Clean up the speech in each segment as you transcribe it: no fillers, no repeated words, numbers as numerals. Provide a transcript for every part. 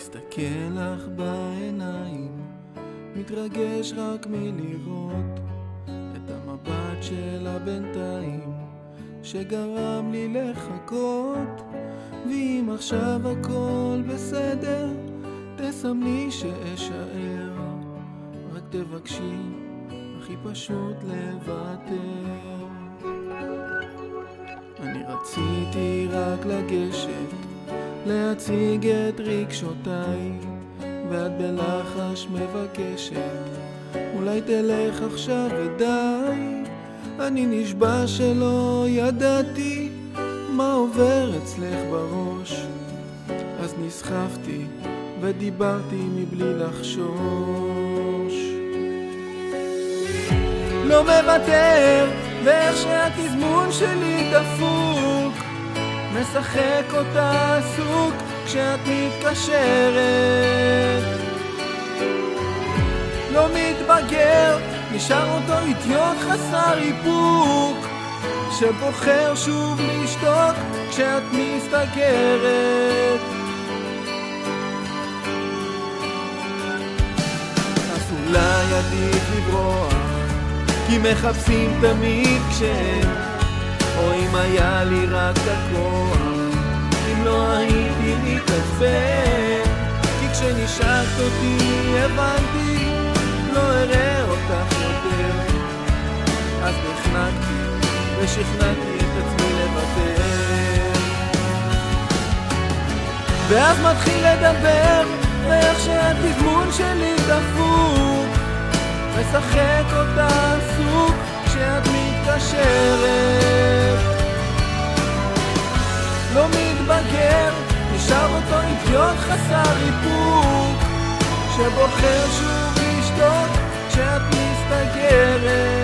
מסתכל לך בעיניים, מתרגש רק מלראות את המבט שלה בינתיים שגרם לי לחכות. ואם עכשיו הכל בסדר, תסמני שאשאר, רק תבקשי הכי פשוט לוותר. אני רציתי רק לגשת, להציג את רגשותיי, ואת בלחש מבקשת, אולי תלך עכשיו ודי. אני נשבע שלא ידעתי מה עובר אצלך בראש, אז נסחפתי ודיברתי מבלי לחשוש. לא מוותר, ואיך שהתזמון שלי דפוק, משחק אותה עסוק כשאת מתקשרת. לא מתבגר, נשאר אותו אידיוט חסר איפוק, שבוחר שוב לשתוק כשאת מסתגרת. אז אולי עדיף לברוח, כי מחפשים תמיד כשאין, או אם היה לי רק את הכוח, אם לא הייתי מתעצבן. כי כשנשארת אותי הבנתי, לא אראה אותך יותר, אז נחנקתי ושכנעתי את עצמי לוותר. ואז מתחיל לדבר, ואיך שהתזמון שלי דפוק, משחק אותה עסוק כשאת מתקשרת. לא מתבגר, נשאר אותו אידיוט חסר איפוק, שבוחר שוב לשתוק כשאת מסתגרת.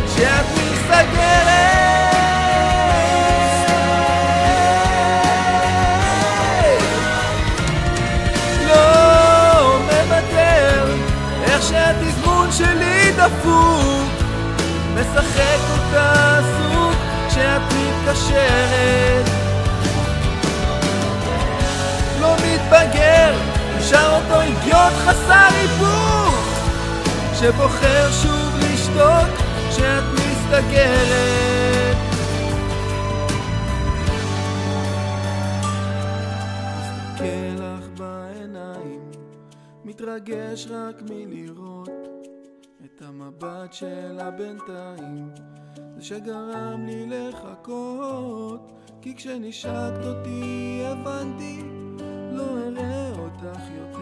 כשאת מסתגרת, לא מוותר, איך שהתזמון שלי דפוק, משחק אותה עסוק כשאת מתקשרת. לא מתבגר, נשאר אותו אידיוט חסר איפוק, שבוחר שוב לשתוק כשאת מסתגרת. מסתכל לך בעיניים, מתרגש רק מלראות את המבט שלה בינתיים, זה שגרם לי לחכות. כי כשנשקת אותי הבנתי, לא אראה אותך יותר,